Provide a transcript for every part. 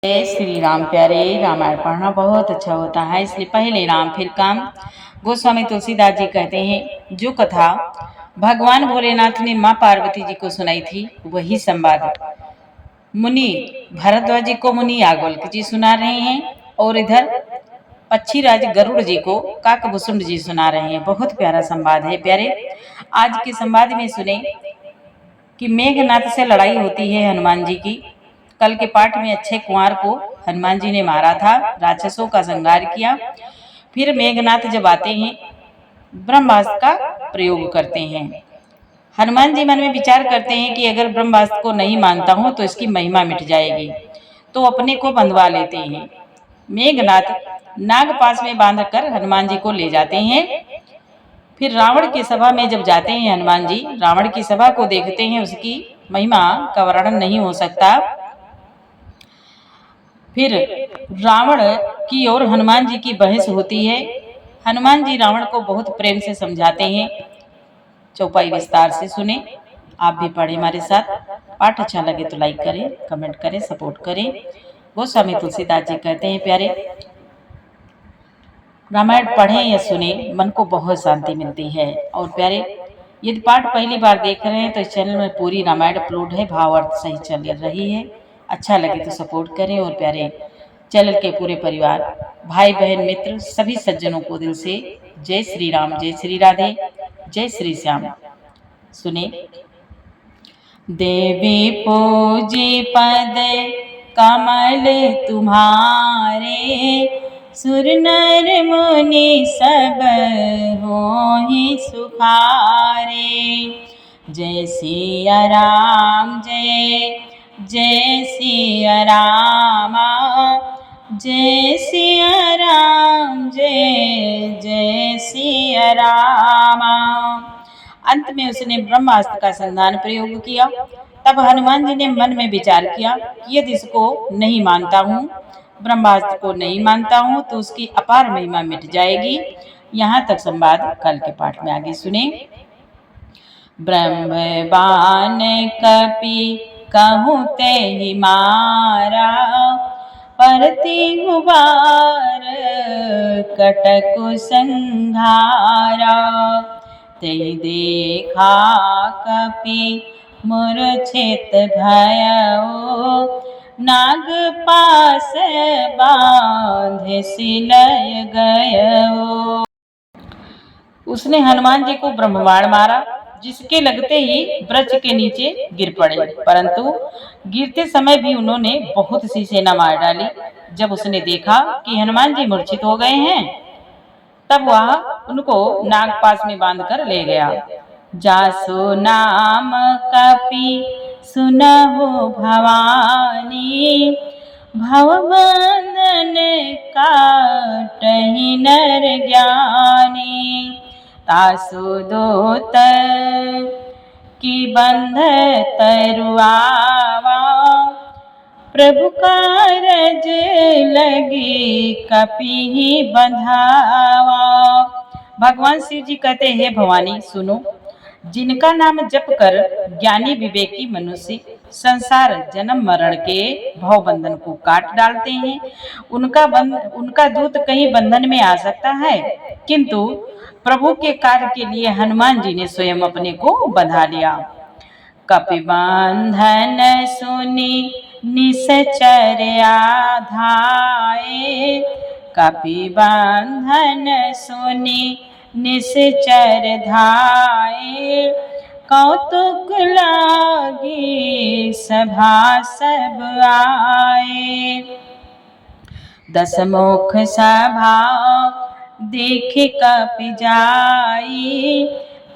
जय श्री राम। प्यारे, रामायण पढ़ना बहुत अच्छा होता है, इसलिए पहले राम फिर काम। गोस्वामी तुलसीदास जी कहते हैं, जो कथा भगवान भोलेनाथ ने माँ पार्वती जी को सुनाई थी, वही संवाद मुनि भरद्वाज जी को मुनि याज्ञवल्क्य जी सुना रहे हैं और इधर पक्षीराज गरुड़ जी को काकभूषुंड जी सुना रहे हैं। बहुत प्यारा संवाद है। प्यारे, आज के संवाद में सुने कि मेघनाथ से लड़ाई होती है हनुमान जी की। कल के पाठ में अक्षय कुमार को हनुमान जी ने मारा था, राक्षसों का संहार किया। फिर मेघनाथ जब आते हैं, ब्रह्मास्त्र का प्रयोग करते हैं। हनुमान जी मन में विचार करते हैं कि अगर ब्रह्मास्त्र को नहीं मानता हूं तो इसकी महिमा मिट जाएगी, तो अपने को बंधवा लेते हैं। मेघनाथ नागपाश में बांधकर हनुमान जी को ले जाते हैं। फिर रावण की सभा में जब जाते हैं हनुमान जी, रावण की सभा को देखते हैं, उसकी महिमा का वर्णन नहीं हो सकता। फिर रावण की और हनुमान जी की बहस होती है। हनुमान जी रावण को बहुत प्रेम से समझाते हैं। चौपाई विस्तार से सुने, आप भी पढ़े हमारे साथ। पाठ अच्छा लगे तो लाइक करें, कमेंट करें, सपोर्ट करें। गोस्वामी तुलसीदास जी कहते हैं, प्यारे, रामायण पढ़ें या सुने, मन को बहुत शांति मिलती है। और प्यारे, यदि पाठ पहली बार देख रहे हैं तो इस चैनल में पूरी रामायण अपलोड है, भावार्थ सही चल रही है। अच्छा लगे तो सपोर्ट करें। और प्यारे, चैनल के पूरे परिवार, भाई बहन, मित्र, सभी सज्जनों को दिल से जय श्री राम, जय श्री राधे, जय श्री श्याम। सुने, देवी पूजी पद कमल तुम्हारे, सुर नर मुनि सब होहि सुखारे। जय सिया राम, जय जय सिया राम, जय सिया राम, जय जय सिया राम। अंत में उसने ब्रह्मास्त्र का संधान प्रयोग किया। तब हनुमान जी ने मन में विचार किया कि यदि इसको नहीं मानता हूँ, ब्रह्मास्त्र को नहीं मानता हूँ, तो उसकी अपार महिमा मिट जाएगी। यहाँ तक संवाद कल के पाठ में आगे सुने। ब्रह्मबान कपि कहूँ ते ही मारा, परति गुबार कटकु संघारा। ते देखा कपि मूर्छित भयउ, नाग पास बांध सिलय गयउ। उसने हनुमान जी को ब्रह्मबाण मारा, जिसके लगते ही वृक्ष के नीचे गिर पड़े, परंतु गिरते समय भी उन्होंने बहुत सी सेना मार डाली। जब उसने देखा कि हनुमान जी मूर्छित हो गए हैं, तब वह उनको नागपाश में बांधकर ले गया। जासु नाम कपि सुनहु भवानी, भवबंधन काटहि नर ज्ञानी। तासु दूत की बंध तरुआवा, प्रभु कारज लगी कपि बंधावा। भगवान शिव जी कहते हैं, भवानी सुनो, जिनका नाम जप कर ज्ञानी विवेकी मनुष्य संसार जन्म मरण के भव बंधन को काट डालते हैं, उनका दूत कहीं बंधन में आ सकता है, किंतु प्रभु के कार्य के लिए हनुमान जी ने स्वयं अपने को बंधा लिया। कपि बंधन सुनी निश्चर आधाए, कपि बंधन सुनी निश्चर धाये। कौतुक लागी सभा सब आए, दसमुख सभा देख कपि जाई,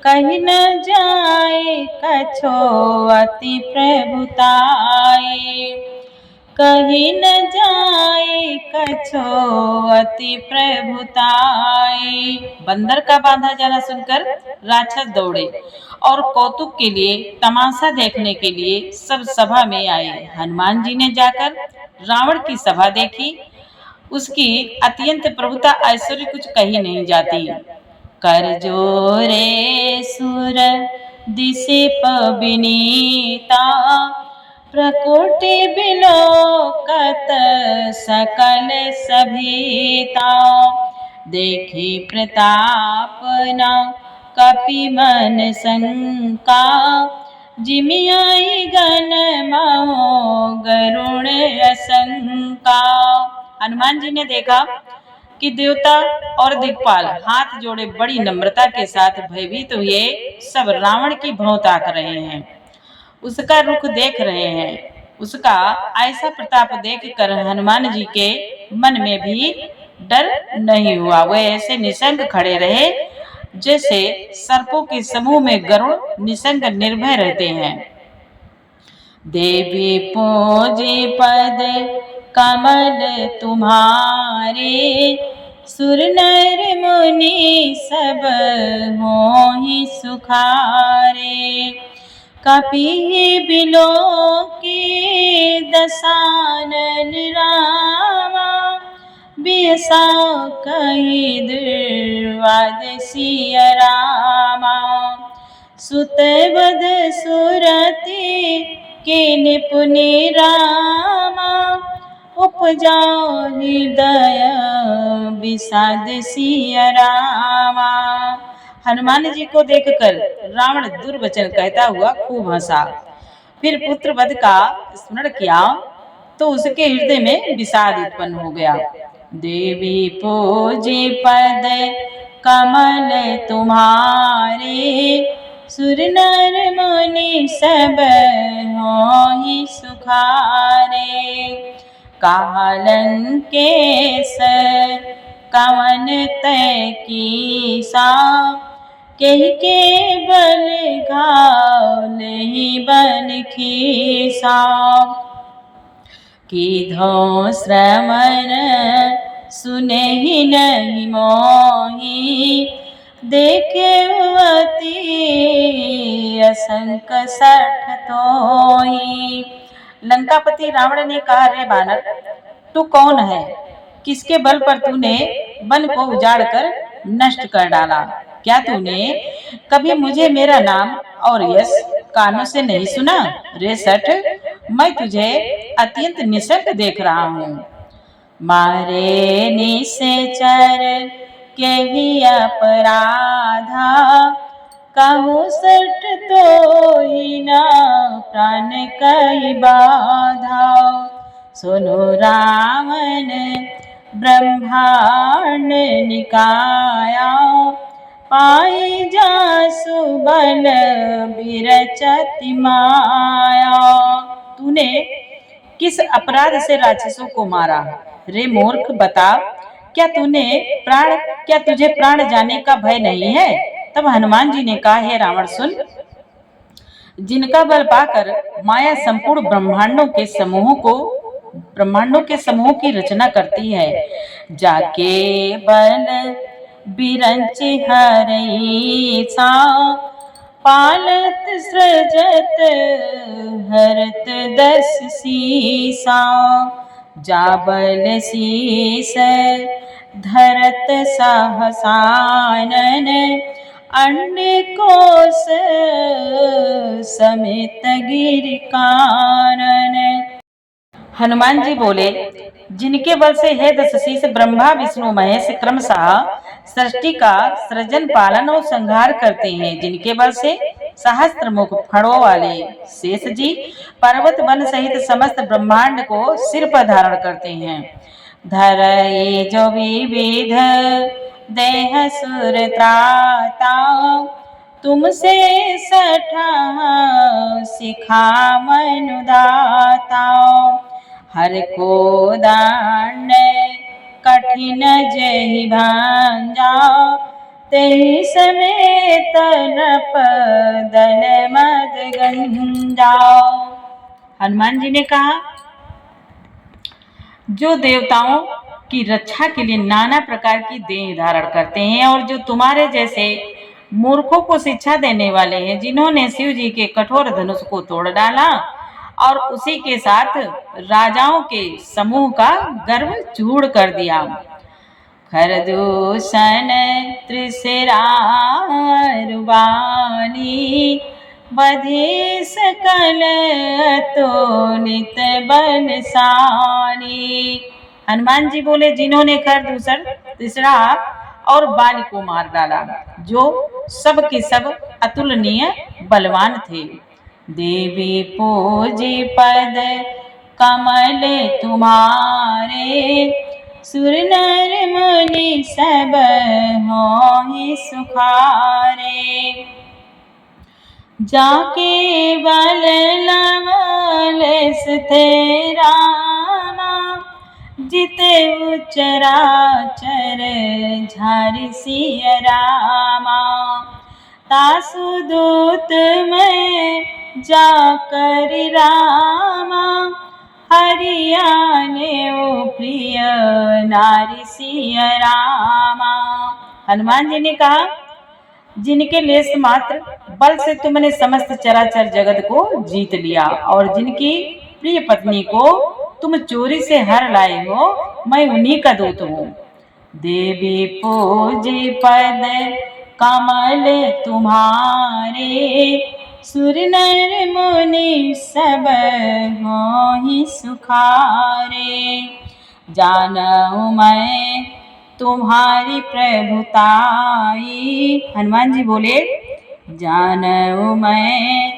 कहीं न जाए कछो अति प्रभुताई। कहीं न जाए कछो अति प्रभुताई। बंदर का बांधा जाना सुनकर राक्षस दौड़े और कौतुक के लिए, तमाशा देखने के लिए सब सभा में आए। हनुमान जी ने जाकर रावण की सभा देखी, उसकी अत्यंत प्रभुता ऐश्वर्य कुछ कही नहीं जाती। कर जोरे सुर दिशे पविनीता, प्रकोटि बिलोकत सकल सभीता, देखी प्रताप न कपि मन शंका, जिमियाई गण महो गरुण असंका। हनुमान जी ने देखा कि देवता और दिक्पाल हाथ जोड़े बड़ी नम्रता के साथ भयभीत हुए सब रावण की भौं ताक रहे हैं, उसका रुख देख रहे हैं। उसका ऐसा प्रताप देखकर हनुमान जी के मन में भी डर नहीं हुआ। वे ऐसे निसंग खड़े रहे जैसे सर्पों के समूह में गरुड़ निसंग निर्भय रहते हैं। देवी पूजे पद कमल तुम्हारे, सुर नर मुनि सब होहि सुखारे। कपि बिलो के दसानन रामा, बियसा कहि दुर्वाद सिय रामा। सुत बध सुरति के निपुनि रामा, उपजा हृदय विषाद सिय रामा। हनुमान जी को देखकर रावण दुर्वचन कहता हुआ खूब हंसा। फिर पुत्र वध का स्मरण किया तो उसके हृदय में विषाद उत्पन्न हो गया। देवी पूजे पद कमल तुम्हारे, सुर नर मुनि सब होहि सुखारे। कालंकेश कवन तय कीसा, कहि के बल घाव नहीं बन खीसा। कीधो श्रवण सुनहि नहीं मोहि, देखे अति असंक सठ तोहि। लंकापति रावण ने कहा, रे बानर, तू कौन है? किसके बल पर तूने वन को उजाड़ कर नष्ट कर डाला? क्या तूने कभी मुझे मेरा नाम और यश कानों से नहीं सुना? रे सठ, मैं तुझे अत्यंत निसंक देख रहा हूँ। मारे निश्चर केहि अपराधा, कहूँ सठ तोहि न प्राण कहि बाधा। सुनु रावण ब्रह्मांड निकाया, पाई जासु बल विरचति माया। तूने किस अपराध से राक्षसों को मारा? रे मूर्ख, बता, क्या तुझे प्राण जाने का भय नहीं है? तब हनुमान जी ने कहा, हे रावण सुन, जिनका बल पाकर माया संपूर्ण ब्रह्मांडों के समूह की रचना करती है, जाके बल बिरंच हरईसा, पालत सृजत हरत दस सीसा। जाबल शीस धरत सहसानन, अंड कोश समेत गिर कानन। हनुमान जी बोले, जिनके बल से हे दशशीष ब्रह्मा विष्णु महेश क्रमशः सृष्टि का सृजन पालन और संहार करते हैं, जिनके बल से सहस्त्र मुख फणों वाले शेष जी पर्वत वन सहित समस्त ब्रह्मांड को सिर पर धारण करते हैं। धरई जो विविध देह सुर त्राता, तुमसे सठा सिखा मनुदाता। हर को दांड कठिन जहि भांजा, तेहि समेत नृप दल मद गंजा। हनुमान जी ने कहा, जो देवताओं की रक्षा के लिए नाना प्रकार की देह धारण करते हैं और जो तुम्हारे जैसे मूर्खों को शिक्षा देने वाले हैं, जिन्होंने शिव जी के कठोर धनुष को तोड़ डाला और उसी के साथ राजाओं के समूह का गर्व चूर कर दिया। खरदूषण त्रिशिरा रुबानी, बधे सकल अतुलित बलशाली। हनुमान जी बोले, जिन्होंने खरदूषण तीसरा और बाली को मार डाला, जो सब के सब अतुलनीय बलवान थे। देवी पूजी पद कमल तुम्हारे, सुर नर मुनि सब होहि सुखारे। जाके बल लवल थे रामा, जिते चराचर झारि सिय रामा। तासु दूत में जाकर रामा, हरियाने ओ प्रिय नारी सिय रामा। हनुमान जी ने कहा, जिनके लेस मात्र बल से तुमने समस्त चराचर जगत को जीत लिया और जिनकी प्रिय पत्नी को तुम चोरी से हर लाए हो, मैं उन्हीं का दूत हूँ। देवी पूजी पद कमल तुम्हारे, सुर नर मुनि सब होहि सुखारे। जानऊ मैं तुम्हारी प्रभुताई, हनुमान जी बोले, जानऊ मैं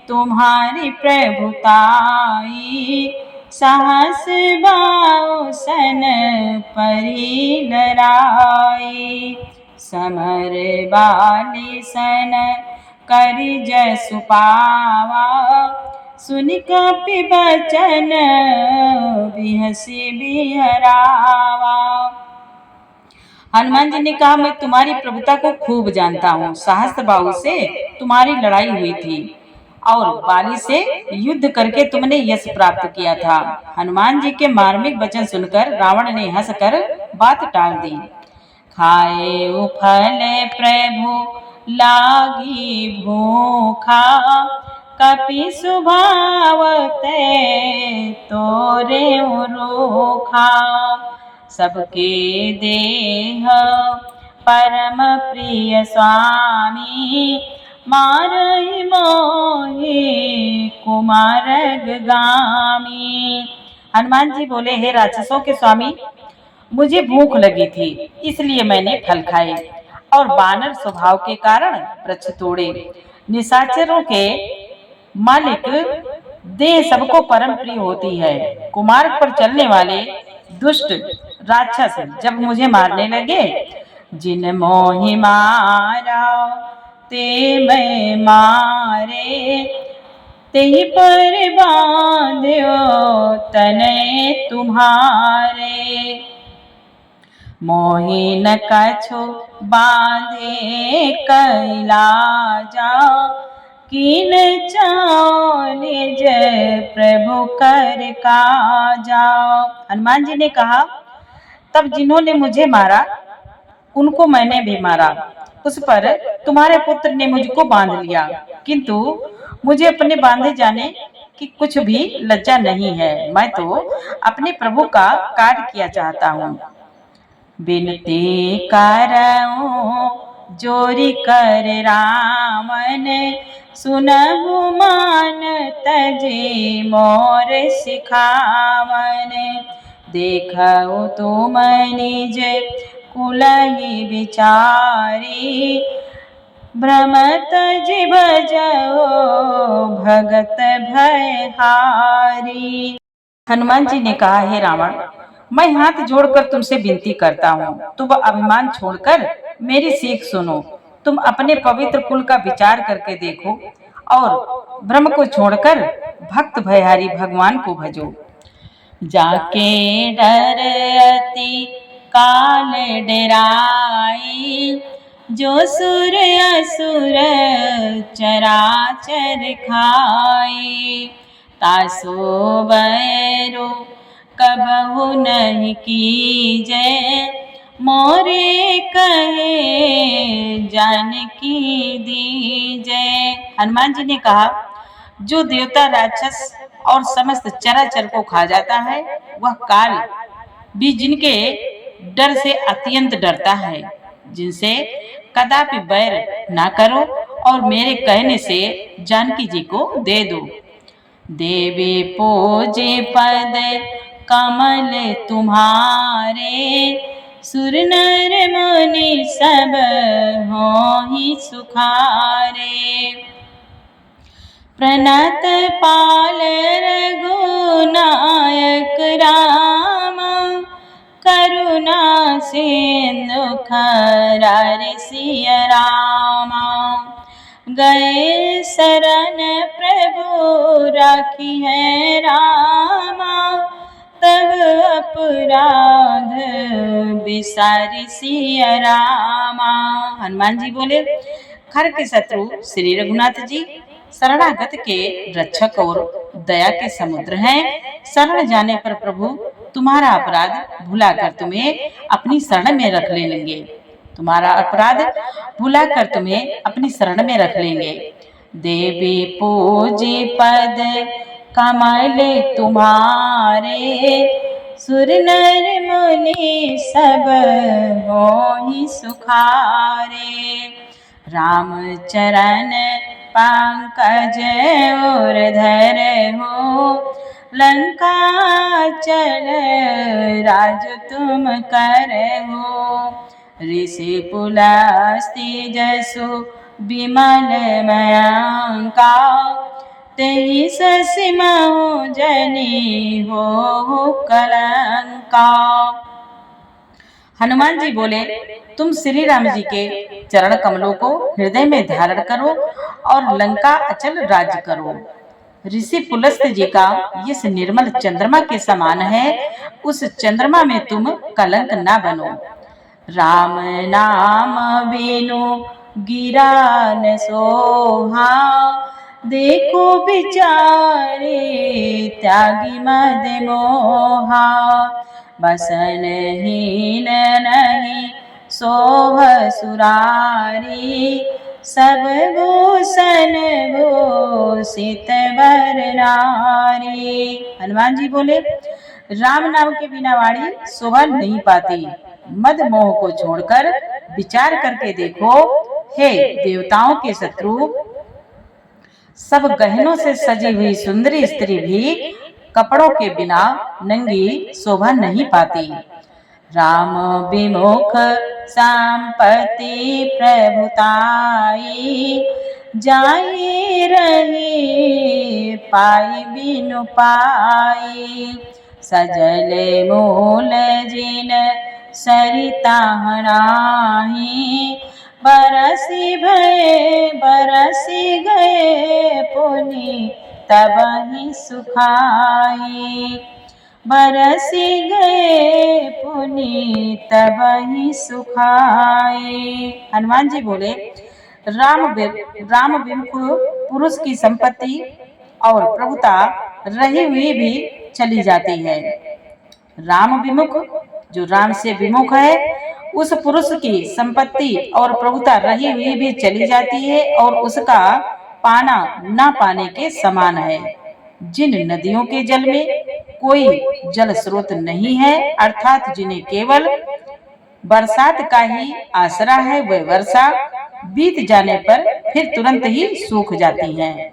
तुम्हारी प्रभुताई, साहस बाउसन परी लड़ाई। समर बाली सन करि जसु पावा, सुनि कपि बचन बिहसि बिहरावा। हनुमान जी ने कहा, मैं तुम्हारी प्रभुता को खूब जानता हूँ। सहस्त्र बाहु से तुम्हारी लड़ाई हुई थी और बाली से युद्ध करके तुमने यश प्राप्त किया था। हनुमान जी के मार्मिक वचन सुनकर रावण ने हंसकर बात टाल दी। खाए फल प्रभु लागी भूखा, कपि सुभावते तोरे रोखा। सबके देह परम प्रिय स्वामी, मारहि मोहि कुमारग गामी। हनुमान जी बोले, हे राक्षसों के स्वामी, मुझे भूख लगी थी, इसलिए मैंने फल खाए और बानर स्वभाव के कारण वृक्ष तोड़े। निशाचरों के मालिक देह सबको परम प्रिय होती है। कुमार्ग पर चलने वाले दुष्ट राक्षस जब मुझे मारने लगे, जिन मोहि मारा ते मैं मारे, तेहि पर बांध्यो तने तुम्हारे। मोहि न कछु बांधे कैला जाओ, कीन चाओ निज प्रभु कर का जाओ। हनुमान जी ने कहा, तब जिन्होंने मुझे मारा उनको मैंने भी मारा। उस पर तुम्हारे पुत्र ने मुझको बांध लिया, किंतु मुझे अपने बांधे जाने की कुछ भी लज्जा नहीं है। मैं तो अपने प्रभु का कार्य किया चाहता हूँ। बिनती करऊं जोरी कर रामन, सुनहु मान तजे मोर सिखावन। देखऊ तुम निज कुलहि विचारी, भ्रमत जिभ जओ भगत भयहारी। हनुमान जी ने कहा, हे रावण, मैं हाथ जोड़कर तुमसे विनती करता हूँ, तुम अभिमान छोड़कर मेरी सीख सुनो। तुम अपने पवित्र कुल का विचार करके देखो और भ्रम को छोड़कर भक्त भयहारी भगवान को भजो। जाके डर अति काल डराई, जो सुर असुर चराचर खाई। तासो बैरो कबहु नहीं कीजे, मोरे कहे जानकी दीजे। हनुमान जी ने कहा, जो देवता राक्षस और समस्त चराचर को खा जाता है, वह काल भी जिनके डर से अत्यंत डरता है। जिनसे कदापि बैर ना करो और मेरे कहने से जानकी जी को दे दो। देवी पूजे पद कमल तुम्हारे, सुर नर मुनि सब होहि सुखारे। प्रणत पाल रघुनायक राम, करुणा सिंधु खरारे सिया रामा। गए शरण प्रभु राखी है रामा, तब अपराध बिसारी सिया रामा। हनुमान जी बोले, खर के शत्रु श्री रघुनाथ जी शरणागत के रक्षक और दया के समुद्र हैं। शरण जाने पर प्रभु तुम्हारा अपराध भुलाकर तुम्हें अपनी शरण में रख लेंगे। तुम्हारा अपराध भुलाकर तुम्हें अपनी शरण में रख लेंगे। देवी पूजी पद कमल तुम्हारे, सुर नर मुनि सब होहि सुखारे। राम चरण पंकज और धर हो, लंका चल राज तुम कर हो। ऋषि पुलस्त्य जसु विमल मयंका, तेहि शशि महो जनि हो कलंका। हनुमान जी बोले, तुम श्री राम जी के चरण कमलों को हृदय में धारण करो और लंका अचल राज्य करो। ऋषि पुलस्त्य जी का यश निर्मल चंद्रमा के समान है, उस चंद्रमा में तुम कलंक ना बनो। राम नाम बिनु गिरा न सोहा, देखो बिचारे त्यागी मद मोहा। बसनहीन नहीं सोह सुरारी, सब भूषण भूषित वर नारी। हनुमान जी बोले, राम नाम के बिना वाणी शोभा नहीं पाती। मद मोह को छोड़कर विचार करके देखो, हे देवताओं के शत्रु, सब गहनों से सजी हुई सुंदरी स्त्री भी कपड़ों के बिना नंगी शोभा नहीं पाती। राम विमुख संपत्ति प्रभुताई, जाई रही पाई बिनु पाई। सजल मूल जिन सरिता नाही, बरसी गए पुनि तबहि सुखाई। बरसी गए पुनि तबहि सुखाई। हनुमान जी बोले, राम विमुख पुरुष की संपत्ति और प्रभुता रही हुई भी चली जाती है। राम विमुख, जो राम से विमुख है, उस पुरुष की संपत्ति और प्रभुता रही हुई भी चली जाती है और उसका पाना ना पाने के समान है। जिन नदियों के जल में कोई जल स्रोत नहीं है, अर्थात जिन्हें केवल बरसात का ही आसरा है, वह वर्षा बीत जाने पर फिर तुरंत ही सूख जाती हैं।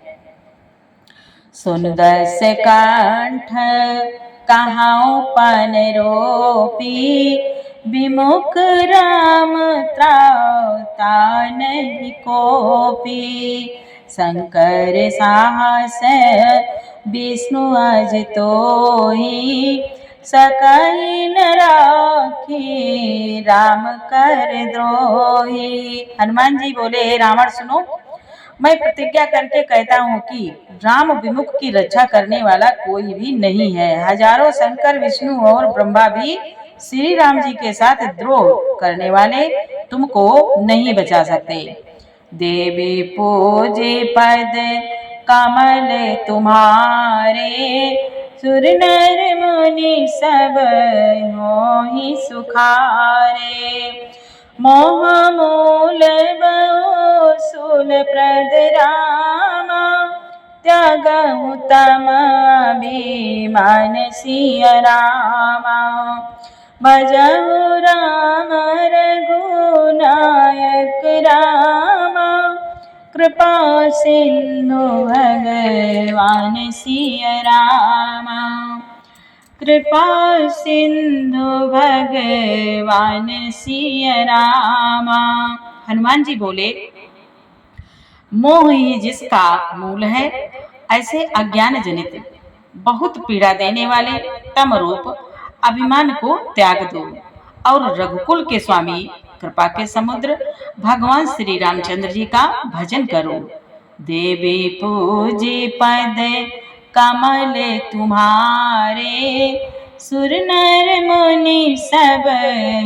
सुन दस कंठ कहाऊं पन रोपी, विमुख राम त्राता नहीं कोपी। शंकर साहस विष्णु अज तोहि, सकहि न राखी राम कर द्रोही। हनुमान जी बोले, हे रावण सुनो, मैं प्रतिज्ञा करके कहता हूँ कि राम विमुख की रक्षा करने वाला कोई भी नहीं है। हजारों शंकर विष्णु और ब्रह्मा भी श्री राम जी के साथ द्रोह करने वाले तुमको नहीं बचा सकते। देवी पूजे पद कमल तुम्हारे, सुर नर मुनि सब होहि सुखारे। मोह मूल बहु सूल प्रद रामा, त्यागहु तम अभिमान सिया रामा। भजहु राम रघुनायक रामा, कृपा सिंधु भगवान सिया रामा। कृपा सिंधु भगवान सिया रामा। हनुमान जी बोले, मोह ही जिसका मूल है, ऐसे अज्ञान जनित बहुत पीड़ा देने वाले तम रूप अभिमान को त्याग दो और रघुकुल के स्वामी कृपा के समुद्र भगवान श्री रामचंद्र जी का भजन करो। देवी पूजी पद कमल तुम्हारे, सुर नर मुनि सब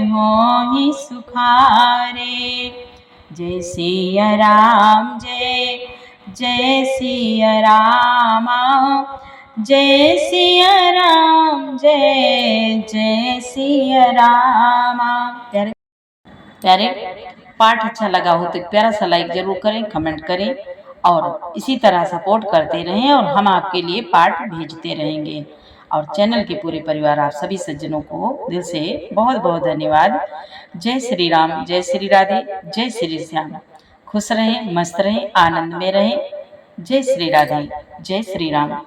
मोहि सुखारे। जय सिया राम जय जय सिया रामा, जय सिया राम जय जय सिया रामा। प्यारे प्यारे, पाठ अच्छा लगा हो तो प्यारा सा लाइक जरूर करें, कमेंट करें और इसी तरह सपोर्ट करते रहें और हम आपके लिए पाठ भेजते रहेंगे। और चैनल के पूरे परिवार आप सभी सज्जनों को दिल से बहुत बहुत धन्यवाद। जय श्री राम, जय श्री राधे, जय श्री श्याम। खुश रहें, मस्त रहें, आनंद में रहें। जय श्री राधे, जय श्री राम।